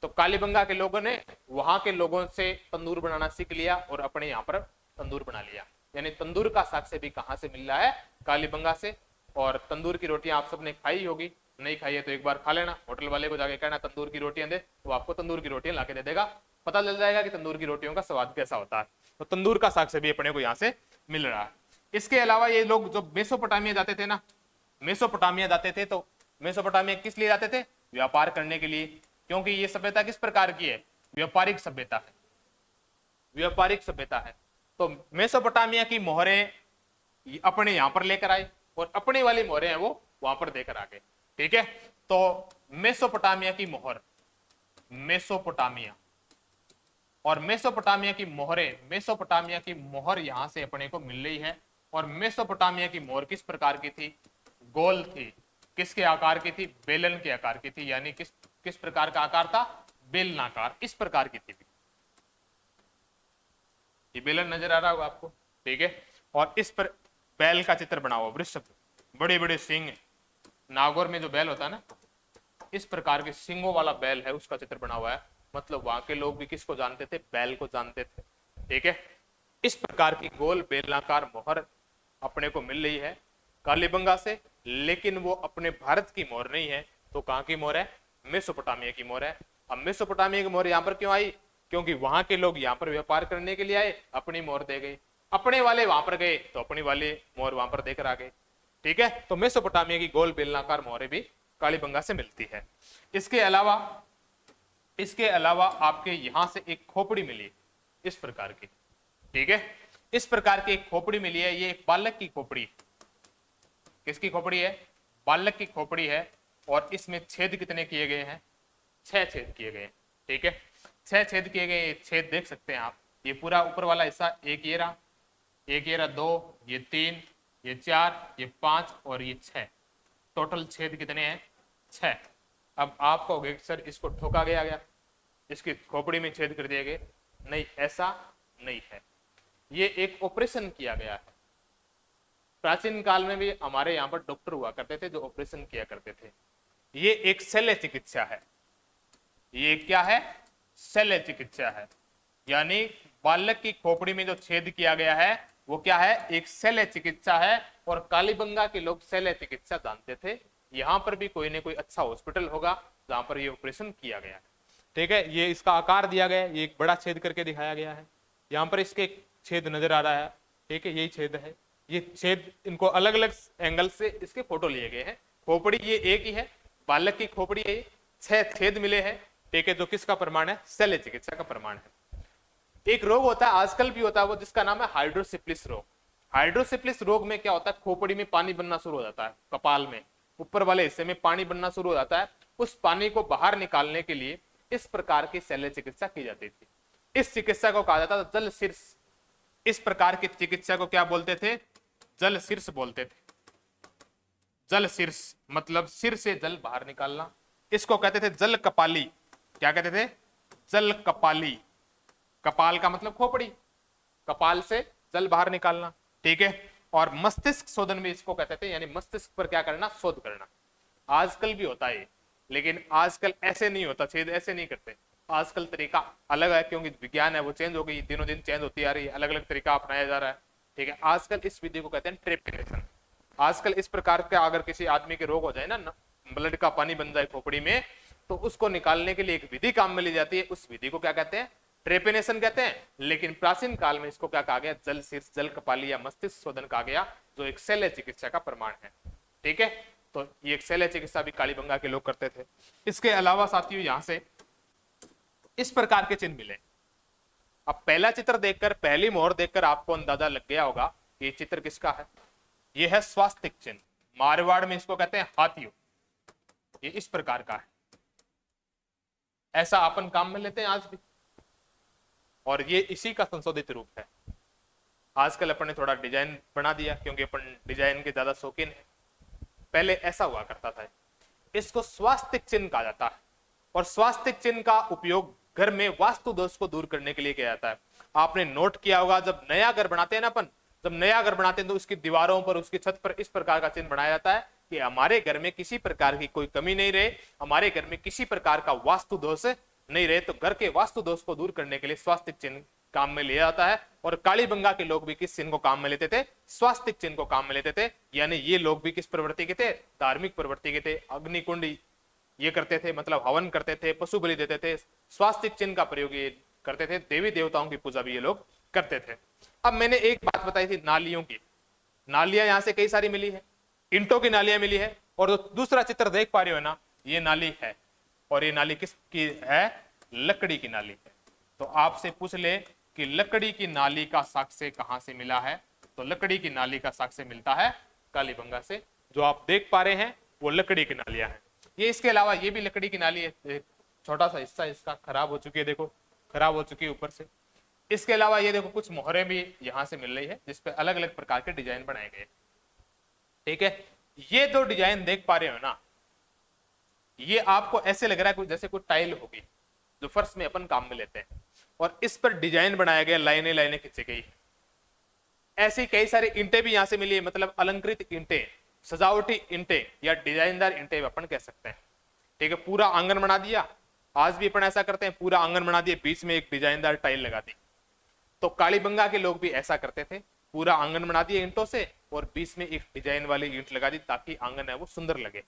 तो कालीबंगा के लोगों ने वहां के लोगों से तंदूर बनाना सीख लिया और अपने यहाँ पर तंदूर बना लिया। यानी तंदूर का साक्ष्य भी कहां से मिल रहा है? कालीबंगा से। और तंदूर की रोटियां आप सबने खाई होगी, नहीं खाई है तो एक बार खा लेना। होटल वाले को जाके कहना तंदूर की रोटियां दे, वो आपको तंदूर की रोटियां लाके दे देगा, पता चल जाएगा कि तंदूर की रोटियों का स्वाद कैसा होता है। तो तंदूर का साक्ष्य भी अपने को यहाँ से मिल रहा है। इसके अलावा ये लोग जो मेसोपोटामिया जाते थे ना, मेसोपोटामिया जाते थे, तो मेसोपोटामिया किस लिए जाते थे? व्यापार करने के लिए, क्योंकि ये सभ्यता किस प्रकार की है? व्यापारिक सभ्यता है, व्यापारिक सभ्यता है। तो मेसोपोटामिया की मोहरें अपने यहां पर लेकर आए और अपनी वाली मोहरें हैं वो वहां पर देकर आ गए। ठीक है, तो मेसोपोटामिया की मोहर, मेसोपोटामिया और मेसोपोटामिया की मोहरें, मेसोपोटामिया की मोहर यहां से अपने को मिल रही है। और मेसोपोटामिया की मोहर किस प्रकार की थी? गोल थी। किसके आकार की थी? बेलन के आकार की थी। यानी किस किस प्रकार का आकार था? बेलनाकार, इस प्रकार की थी। ये बेलन नजर आ रहा होगा आपको। ठीक है, और इस पर बैल का चित्र बना हुआ, वृषभ, बड़े बड़े सिंह, नागौर में जो बैल होता है ना, इस प्रकार के सिंगों वाला बैल है, उसका चित्र बना हुआ है। मतलब वहां के लोग भी किसको जानते थे? बैल को जानते थे। ठीक है, इस प्रकार की गोल बेलनाकार मोहर अपने को मिल रही है कालीबंगा से, लेकिन वो अपने भारत की मोहर नहीं है। तो कहां की मोहर है? मेसोपोटामिया की मोहर है। अब मेसोपोटामिया की मोहर यहां पर क्यों आई? क्योंकि वहां के लोग यहां पर व्यापार करने के लिए आए, अपनी मोहर दे गए, अपने वाले वहां पर गए तो अपनी वाले मोहर वहां पर देकर आ गए। ठीक है, तो मेसोपोटामिया की गोल बेलनाकार मोहरें भी कालीबंगा से मिलती है। इसके अलावा आपके यहां से एक खोपड़ी मिली इस प्रकार की। ठीक है, इस प्रकार की एक खोपड़ी मिली है, ये एक बालक की खोपड़ी। किसकी खोपड़ी है? बालक की खोपड़ी है। और इसमें छेद कितने किए गए हैं? 6 छेद किए गए। ठीक है, 6 छेद किए गए। छेद देख सकते हैं आप, ये पूरा ऊपर वाला हिस्सा, एक ये रहा, एक ये रहा, 2, ये 3, ये 4, ये 5 और ये 6। टोटल छेद कितने हैं? 6। अब आप कहोगे सर इसको ठोका गया, इसकी खोपड़ी में छेद कर दिए गए। नहीं, ऐसा नहीं है, ये एक ऑपरेशन किया गया है। प्राचीन काल में भी हमारे यहाँ पर डॉक्टर हुआ करते थे जो ऑपरेशन किया करते थे। ये एक शल्य चिकित्सा है। ये क्या है? शल्य चिकित्सा है। यानी बालक की खोपड़ी में जो छेद किया गया है वो क्या है? एक शल्य चिकित्सा है। और कालीबंगा के लोग शल्य चिकित्सा जानते थे। यहां पर भी कोई ना कोई अच्छा हॉस्पिटल होगा जहां पर ये ऑपरेशन किया गया है। ठीक है, ये इसका आकार दिया गया है, ये एक बड़ा छेद करके दिखाया गया है। यहाँ पर इसके छेद नजर आ रहा है। ठीक है, यही छेद है। ये छेद, इनको अलग अलग एंगल से इसके फोटो लिए गए हैं। खोपड़ी ये एक ही है, बालक की खोपड़ी है, 6 छेद मिले हैं। ठीक है, जो किसका प्रमाण है? शल्य चिकित्सा का प्रमाण है। एक रोग होता है, आजकल भी होता है, वो जिसका नाम है हाइड्रोसिप्लिस रोग। हाइड्रोसिप्लिस रोग में क्या होता है? खोपड़ी में पानी बनना शुरू हो जाता है, कपाल में ऊपर वाले हिस्से में पानी बनना शुरू हो जाता है। उस पानी को बाहर निकालने के लिए इस प्रकार की शल्य चिकित्सा की जाती थी। इस चिकित्सा को कहा जाता था जल शीर्ष। इस प्रकार की चिकित्सा को क्या बोलते थे? जल शीर्ष बोलते थे। जल शीर्ष मतलब सिर से जल बाहर निकालना, इसको कहते थे जल कपाली। क्या कहते थे? जल कपाली। कपाल का मतलब खोपड़ी, कपाल से जल बाहर निकालना, ठीक है। और मस्तिष्क शोधन भी इसको कहते थे, यानी मस्तिष्क पर क्या करना, शोध करना। आजकल भी होता है, लेकिन आजकल ऐसे नहीं होता, छेद ऐसे नहीं करते। आजकल तरीका अलग है, क्योंकि विज्ञान है वो चेंज हो गई, दिनों दिन चेंज होती आ रही है, अलग अलग तरीका अपनाया जा रहा है, ठीक है। आजकल इस विधि को कहते हैं ट्रेपिनेशन। आजकल इस प्रकार का अगर किसी आदमी के रोग हो जाए ना, ब्लड का पानी बन जाए खोपड़ी में, तो उसको निकालने के लिए एक विधि काम में ली जाती है, उस विधि को क्या कहते हैं, ट्रेपिनेशन कहते हैं। लेकिन प्राचीन काल में इसको क्या कहा गया, जल शीर्ष जल कपाली या मस्तिष्क शोधन कहा गया, जो एक शल्य चिकित्सा का प्रमाण है, ठीक है। तो ये एक शल्य चिकित्सा भी कालीबंगा के लोग करते थे। इसके अलावा साथियों यहां से इस प्रकार के चिन्ह मिले। अब पहला चित्र देखकर, पहली मोहर देखकर आपको अंदाजा लग गया होगा कि ये चित्र किसका है। ये है स्वास्तिक चिन्ह, मारवाड़ में इसको कहते हैं हाथियों। ये इस प्रकार का है, ऐसा अपन काम में लेते हैं आज भी, और ये इसी का संशोधित रूप है। आजकल अपन ने थोड़ा डिजाइन बना दिया, क्योंकि अपन डिजाइन के ज्यादा शौकीन है। पहले ऐसा हुआ करता था। इसको स्वास्तिक चिन्ह कहा जाता है, और स्वास्तिक चिन्ह का उपयोग घर में वास्तु दोष को दूर करने के लिए किया जाता है। आपने नोट किया होगा, जब नया घर बनाते हैं ना अपन, जब नया घर बनाते हैं तो उसकी दीवारों पर, उसकी छत पर इस प्रकार का चिन्ह बनाया जाता है कि हमारे घर में किसी प्रकार की कोई कमी नहीं रहे, हमारे घर में किसी प्रकार का वास्तु दोष नहीं रहे। तो घर के वास्तु दोष को दूर करने के लिए स्वास्तिक चिन्ह काम में लिया जाता है। और कालीबंगा के लोग भी किस चिन्ह को काम में लेते थे, स्वास्तिक चिन्ह को काम में लेते थे। यानी ये लोग भी किस प्रवृत्ति के थे, धार्मिक प्रवृत्ति के थे। अग्निकुंड ये करते थे, मतलब हवन करते थे, पशु बलि देते थे, स्वास्तिक चिन्ह का प्रयोग ये करते थे। देवी देवताओं की पूजा भी ये लोग करते थे। अब मैंने एक बात बताई थी नालियों की, नालियां यहां से कई सारी मिली है, ईंटों की नालियां मिली है। और दूसरा चित्र देख पा रहे हो ना, ये नाली है, और ये नाली किसकी है, लकड़ी की नाली है। तो आपसे पूछ ले कि लकड़ी की नाली का साक्ष्य कहां से मिला है, तो लकड़ी की नाली का साक्ष्य मिलता है कालीबंगा से। जो आप देख पा रहे हैं वो लकड़ी की नालियां हैं। ये इसके अलावा ये भी लकड़ी की नाली है, छोटा सा हिस्सा इसका खराब हो चुकी है, देखो खराब हो चुकी है ऊपर से। इसके अलावा ये देखो कुछ मोहरें भी यहां से मिल रही है, जिसपे अलग अलग प्रकार के डिजाइन बनाए गए, ठीक है। ये दो डिजाइन देख पा रहे हो ना, ये आपको ऐसे लग रहा है जैसे कोई टाइल होगी जो फर्श में अपन काम में लेते हैं, और इस पर डिजाइन बनाया गया, लाइनें लाइनें खींची गई। ऐसी कई सारी ईंटें भी यहां से मिली है, मतलब अलंकृत ईंटें, सजावटी ईंटें या डिजाइनदार ईंटें अपन कह सकते हैं, ठीक है। पूरा आंगन बना दिया, आज भी अपन ऐसा करते हैं, पूरा आंगन बना दिया, बीच में एक डिजाइनदार टाइल लगा दी। तो कालीबंगा के लोग भी ऐसा करते थे, पूरा आंगन बना दिया ईंटों से और बीच में एक डिजाइन वाली ईंट लगा दी, ताकि आंगन है वो सुंदर लगे।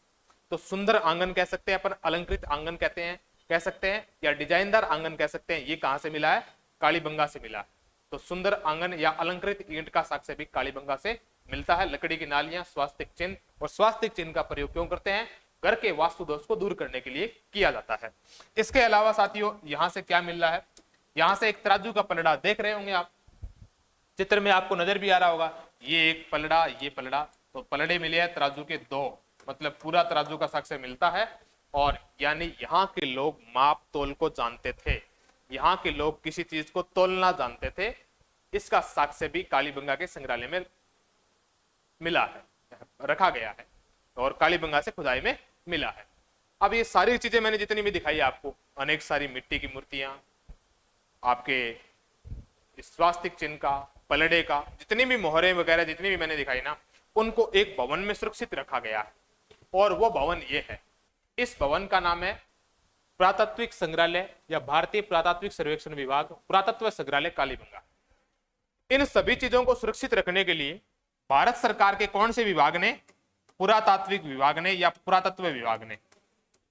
तो सुंदर आंगन कह सकते हैं अपन, अलंकृत आंगन कहते हैं, कह सकते हैं, या डिजाइनदार आंगन कह सकते हैं। ये कहां से मिला है, कालीबंगा से मिला। तो सुंदर आंगन या अलंकृत ईंट का साक्ष्य भी कालीबंगा से मिलता है। लकड़ी की नालियां, स्वास्तिक चिन्ह, और स्वास्तिक चिन्ह का प्रयोग क्यों करते हैं, घर के वास्तु दोष को दूर करने के लिए किया जाता है। इसके अलावा साथियों यहां से क्या मिल रहा है, यहां से एक तराजू का पलड़ा देख रहे होंगे आप, चित्र में आपको नजर भी आ रहा होगा, ये एक पलड़ा, ये पलड़ा। तो पलड़े मिले हैं तराजू के दो, मतलब पूरा तराजू का साक्ष्य मिलता है। और यानी यहाँ के लोग माप तोल को जानते थे, यहाँ के लोग किसी चीज को तोलना जानते थे। इसका साक्ष्य भी कालीबंगा के संग्रहालय में मिला है, रखा गया है, और कालीबंगा से खुदाई में मिला है। अब ये सारी चीजें मैंने जितनी भी दिखाई आपको, अनेक सारी मिट्टी की मूर्तियां, आपके स्वास्तिक चिन्ह का, पलड़े का, जितनी भी मोहरें वगैरह जितनी भी मैंने दिखाई ना, उनको एक भवन में सुरक्षित रखा गया है। और वो भवन ये है, इस भवन का नाम है पुरातात्विक संग्रहालय या भारतीय पुरातात्विक सर्वेक्षण विभाग, पुरातत्व संग्रहालय कालीबंगा। इन सभी चीजों को सुरक्षित रखने के लिए भारत सरकार के कौन से विभाग ने, पुरातात्विक विभाग ने या पुरातत्व विभाग ने,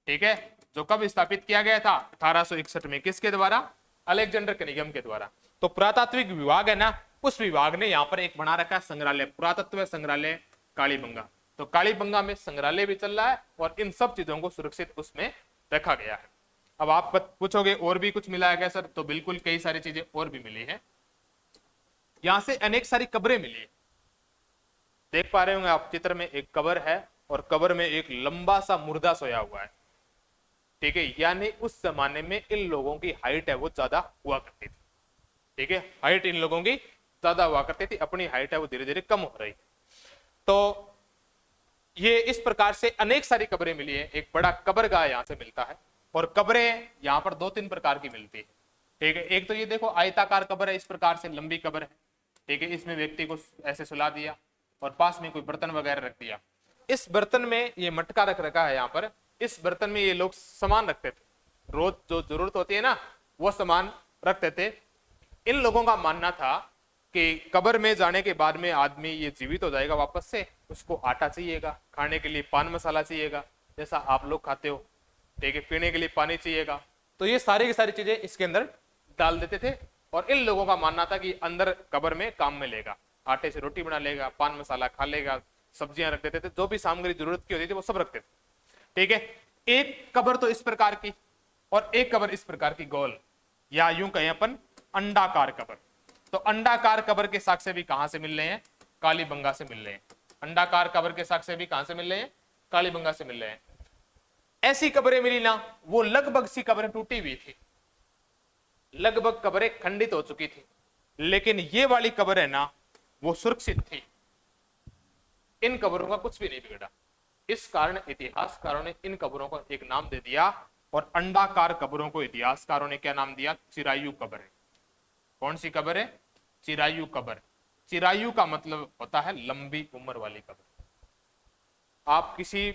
ठीक है, जो कब स्थापित किया गया था 1861 में, किसके द्वारा, अलेक्जेंडर कनिंघम के द्वारा। तो पुरातात्विक विभाग है ना, उस विभाग ने यहाँ पर एक बना रखा है संग्रहालय, पुरातत्व संग्रहालय कालीबंगा। तो कालीबंगा में संग्रहालय भी चल रहा है और इन सब चीजों को सुरक्षित उसमें रखा गया है। अब आप पूछोगे और भी कुछ मिला है क्या सर, तो बिल्कुल कई सारी चीजें और भी मिली है। यहां से अनेक सारी कब्रें मिली है, देख पा रहे होंगे आप चित्र में, एक कब्र है और कब्र में एक लंबा सा मुर्दा सोया हुआ है, ठीक है। यानी उस जमाने में इन लोगों की हाइट है वो ज्यादा हुआ करती थी, ठीक है, हाइट इन लोगों की ज्यादा हुआ करती थी, अपनी हाइट है वो धीरे धीरे कम हो रही है। तो ये इस प्रकार से अनेक सारी कब्रें मिली है, एक बड़ा कब्रगाह यहां से मिलता है। और कब्रें यहां पर 2-3 प्रकार की मिलती है, ठीक है, एक तो ये देखो आयताकार कब्र है, इस प्रकार से लंबी कब्र है। ठीक है, इसमें व्यक्ति को ऐसे सुला दिया और पास में कोई बर्तन वगैरह रख दिया। इस बर्तन में ये मटका रख रखा है यहाँ पर, इस बर्तन में ये लोग सामान रखते थे, रोज जो जरूरत होती है ना वो सामान रखते थे। इन लोगों का मानना था कि कब्र में जाने के बाद में आदमी ये जीवित हो जाएगा वापस से, उसको आटा चाहिएगा, खाने के लिए पान मसाला चाहिएगा जैसा आप लोग खाते हो, ठीक है, पीने के लिए पानी चाहिएगा, तो ये सारी की सारी चीजें इसके अंदर डाल देते थे। और इन लोगों का मानना था कि अंदर कब्र में काम में लेगा, आटे से रोटी बना लेगा, पान मसाला खा लेगा, सब्जियां रख देते थे, जो भी सामग्री जरूरत की होती थी वो सब रखते थे। ठीक है, एक कब्र तो इस प्रकार की और एक कब्र इस प्रकार की गोल, या यूं कहें अपन अंडाकार कब्र। तो अंडाकार कब्र के साक्ष्य भी कहां से मिल रहे हैं? कालीबंगा से मिल रहे हैं। अंडाकार कब्र के साक्ष्य भी कहां से मिल रहे हैं? कालीबंगा से मिल रहे हैं। ऐसी कब्रें मिली ना, वो लगभग सी कब्रें टूटी हुई थी, लगभग कब्रें खंडित हो चुकी थी, लेकिन ये वाली कब्र है ना वो सुरक्षित थी, इन कब्रों का कुछ भी नहीं बिगड़ा। इस कारण इतिहासकारों ने इन कब्रों को एक नाम दे दिया, और अंडाकार कब्रों को इतिहासकारों ने क्या नाम दिया? चिरायु कब्र। कौन सी कब्र है? चिरायु कब्र। चिरायु का मतलब होता है लंबी उम्र वाली कब्र। आप किसी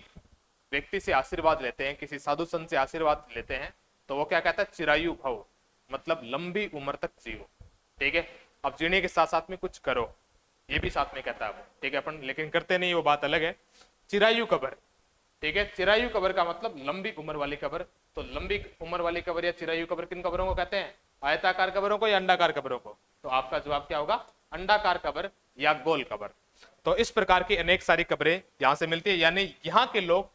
व्यक्ति से आशीर्वाद लेते हैं, किसी साधु संत से आशीर्वाद लेते हैं, तो वो क्या कहता है? चिरायु भव, मतलब लंबी उम्र तक जियो। ठीक है, अब जीने के साथ साथ में कुछ करो, ये भी साथ में कहता है वो। ठीक है, अपन लेकिन करते नहीं, वो बात अलग है। चिरायु कब्र, ठीक है, चिरायु कब्र का मतलब लंबी उम्र वाली कब्र। तो लंबी उम्र वाली कब्र या चिरायु कब्र किन कब्रों को कहते हैं? आयताकार कब्रों को या अंडाकार कब्रों को? तो आपका जवाब क्या होगा? अंडाकार कब्र या गोल कब्र। तो इस प्रकार की अनेक सारी कब्रें यहां से मिलती है, यानी यहाँ के लोग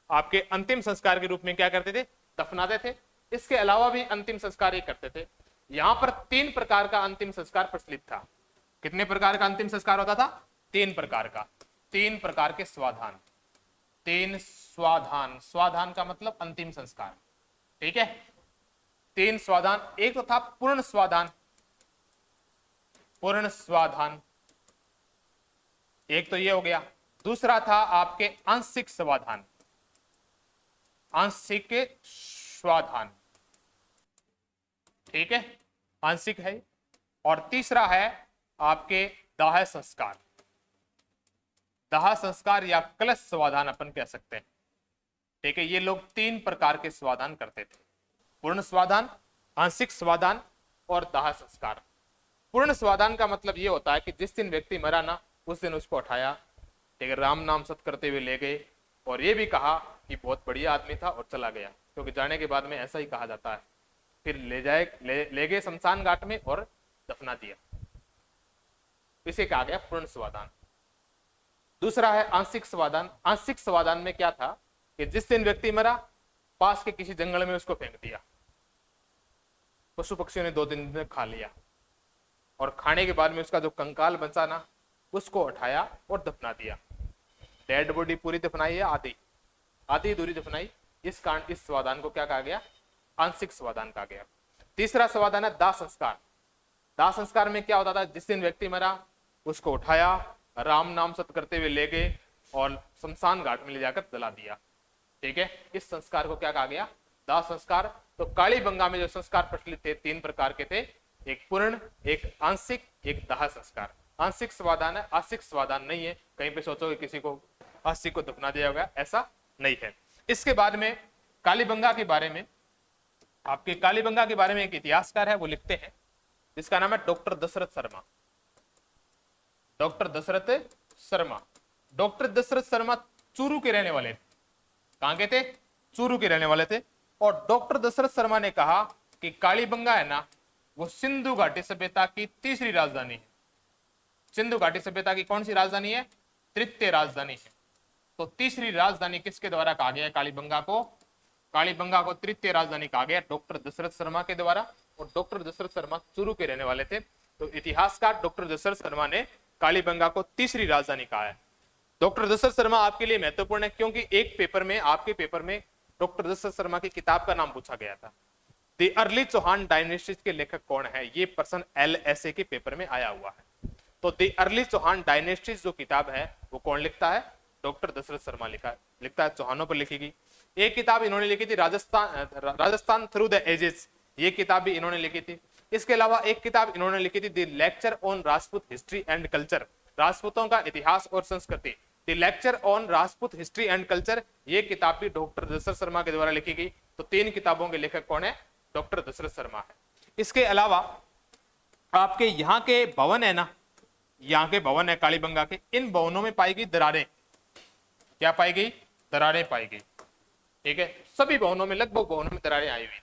आपके अंतिम संस्कार के रूप में क्या करते थे? दफनाते थे। इसके अलावा भी अंतिम संस्कार ये करते थे। यहां पर 3 प्रकार का अंतिम संस्कार प्रचलित था। कितने प्रकार का अंतिम संस्कार होता था? 3 प्रकार का। 3 प्रकार के स्वाधान। 3 स्वाधान, स्वाधान का मतलब अंतिम संस्कार। ठीक है, 3 स्वाधान। एक तो था पूर्ण स्वाधान, पूर्ण स्वाधान, एक तो ये हो गया। दूसरा था आपके आंशिक स्वाधान, आंशिक स्वाधान। ठीक है, आंशिक है। और तीसरा है आपके दाह संस्कार, दाह संस्कार या कलश स्वाधान अपन कह सकते हैं। ठीक है, ये लोग 3 प्रकार के स्वाधान करते थे, पूर्ण स्वाधान, आंशिक स्वाधान और दाह संस्कार। पूर्ण स्वाधान का मतलब ये होता है कि जिस दिन व्यक्ति मरा ना, उस दिन उसको उठाया, ठीक है, राम नाम सत करते हुए ले गए, और ये भी कहा कि बहुत बढ़िया आदमी था और चला गया, क्योंकि जाने के बाद में ऐसा ही कहा जाता है। फिर ले गए शमशान घाट में और दफना दिया, इसे कहा गया पूर्ण स्वाधान। दूसरा है आंशिक स्वाधान। आंशिक स्वाधान में क्या था कि जिस दिन व्यक्ति मरा, पास के किसी जंगल में उसको फेंक दिया, पशु पक्षियों ने 2 दिन में खा लिया, और खाने के बाद में उसका जो कंकाल बचा ना, उसको उठाया और दफना दिया। डेड बॉडी पूरी दफनाई है, आधी आधी दूरी दफनाई। इस कारण इस स्वाधान को क्या कहा गया? आंशिक स्वाधान कहा गया। तीसरा स्वाधान है दाह संस्कार। दाह संस्कार में क्या होता था? जिस दिन व्यक्ति मरा, उसको उठाया, राम नाम सत करते हुए ले गए और शमशान घाट में ले जाकर जला दिया। ठीक है, इस संस्कार को क्या कहा गया? दाह संस्कार। तो कालीबंगा में जो संस्कार प्रचलित थे 3 प्रकार के थे, एक पूर्ण, एक आंशिक, एक दाह संस्कार। आंशिक स्वाधान है, आंशिक स्वाधान नहीं है। कहीं पे सोचोगे किसी को आंशिक को दफना दिया गया, ऐसा नहीं है। इसके बाद में कालीबंगा के बारे में, आपके कालीबंगा के बारे में एक इतिहासकार है, वो लिखते हैं, जिसका नाम है doctor Dasharath Sharma. Doctor Dasharath Sharma. Doctor Dasharath Sharma Churu के रहने वाले थे। कहां के थे? चूरू के रहने वाले थे। और डॉक्टर दशरथ शर्मा ने कहा कि कालीबंगा है ना, वो सिंधु घाटी सभ्यता की तीसरी राजधानी है। सिंधु घाटी सभ्यता की कौन सी राजधानी है? तृतीय राजधानी है। तो तीसरी राजधानी किसके द्वारा कहा गया? कालीबंगा को। कालीबंगा को तृतीय राजधानी कहा गया डॉक्टर दशरथ शर्मा के द्वारा। और डॉक्टर दशरथ शर्मा चूरू के रहने वाले थे। तो इतिहासकार डॉक्टर दशरथ शर्मा ने कालीबंगा को तीसरी राजधानी कहा है। डॉक्टर दशरथ शर्मा आपके लिए महत्वपूर्ण है, क्योंकि एक पेपर में, आपके पेपर में डॉक्टर दशरथ शर्मा की किताब का नाम पूछा गया था। द अर्ली चौहान डायनेस्टी के लेखक कौन है? ये प्रश्न LSA के पेपर में आया हुआ है। तो द अर्ली चौहान डायनेस्टी जो किताब है वो कौन लिखता है? डॉक्टर दशरथ शर्मा लिखता है, चौहानों पर लिखी गई। एक किताब इन्होंने लिखी थी राजस्थान थ्रू द एजेस, ये किताब भी इन्होंने लिखी थी। इसके अलावा एक किताब इन्होंने लिखी थी, the lecture on Rajput history and culture, राजपूतों का इतिहास और संस्कृति, the lecture on Rajput history and culture. ये किताब भी डॉक्टर दशरथ शर्मा के द्वारा लिखी गई। तो 3 किताबों के लेखक कौन है? डॉक्टर दशरथ शर्मा है। इसके अलावा आपके यहाँ के भवन है ना, यहाँ के भवन है कालीबंगा के, इन भवनों में पाई गई दरारें। क्या पाई गई? दरारें पाई गई। ठीक है, सभी भवनों में, लगभग भवनों में दरारें आई हुई।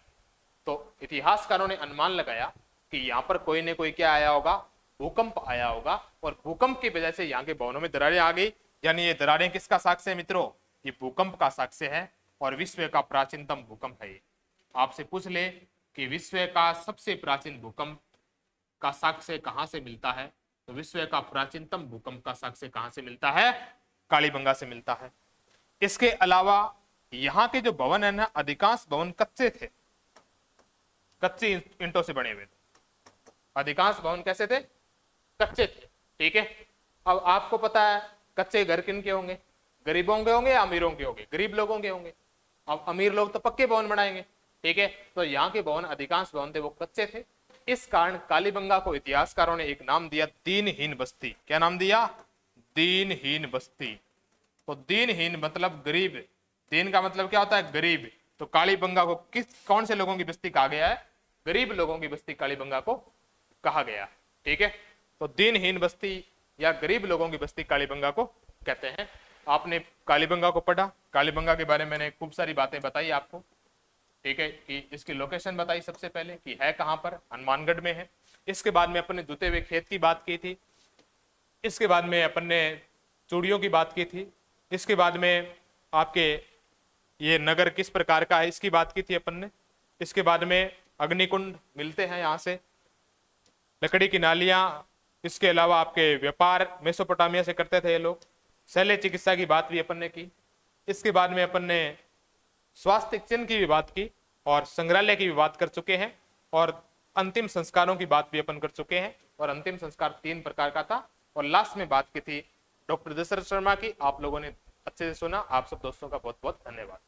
तो इतिहासकारों ने अनुमान लगाया कि यहाँ पर कोई न कोई क्या आया होगा? भूकंप आया होगा, और भूकंप की वजह से यहाँ के भवनों में दरारें आ गई। यानी ये दरारें किसका साक्ष्य है मित्रों? ये भूकंप का साक्ष्य है, और विश्व का प्राचीनतम भूकंप है ये। आपसे पूछ ले कि विश्व का सबसे प्राचीन भूकंप का साक्ष्य कहां से मिलता है, तो विश्व का प्राचीनतम भूकंप का साक्ष्य कहां से मिलता है? कालीबंगा से मिलता है। इसके अलावा यहाँ के जो भवन है ना, अधिकांश भवन कच्चे थे, कच्ची ईंटों से बने हुए थे। अधिकांश भवन कैसे थे? कच्चे थे। ठीक है, अब आपको पता है कच्चे घर किन के होंगे? गरीबों के होंगे या अमीरों के होंगे? गरीब लोगों के होंगे। अब अमीर लोग तो पक्के भवन बनाएंगे। ठीक है, तो यहाँ के भवन, अधिकांश भवन थे वो कच्चे थे। इस कारण कालीबंगा को इतिहासकारों ने एक नाम दिया, दीनहीन बस्ती। क्या नाम दिया? दीनहीन बस्ती। तो दीनहीन मतलब गरीब, दीन का मतलब क्या होता है? गरीब। तो कालीबंगा को कौन से लोगों की बस्ती कहा गया है? गरीब लोगों की बस्ती कालीबंगा को कहा गया। ठीक है, तो दीनहीन बस्ती या गरीब लोगों की बस्ती कालीबंगा को कहते हैं। आपने कालीबंगा को पढ़ा, कालीबंगा के बारे में मैंने खूब सारी बातें बताई आपको। ठीक है, कि इसकी लोकेशन बताई सबसे पहले कि है कहां पर, हनुमानगढ़ में है। इसके बाद में अपन ने जुते हुए खेत की बात की थी। इसके बाद में अपन ने चूड़ियों की बात की थी। इसके बाद में आपके ये नगर किस प्रकार का है इसकी बात की थी अपन ने। इसके बाद में अग्निकुंड मिलते हैं यहाँ से, लकड़ी की नालियां। इसके अलावा आपके व्यापार मेसोपोटामिया से करते थे ये लोग। शल्य चिकित्सा की बात भी अपन ने की। इसके बाद में अपन ने स्वास्थ्य चिन्ह की भी बात की, और संग्रहालय की भी बात कर चुके हैं, और अंतिम संस्कारों की बात भी अपन कर चुके हैं। और अंतिम संस्कार 3 प्रकार का था, और लास्ट में बात की थी डॉक्टर दशरथ शर्मा की। आप लोगों ने अच्छे से सुना। आप सब दोस्तों का बहुत बहुत धन्यवाद।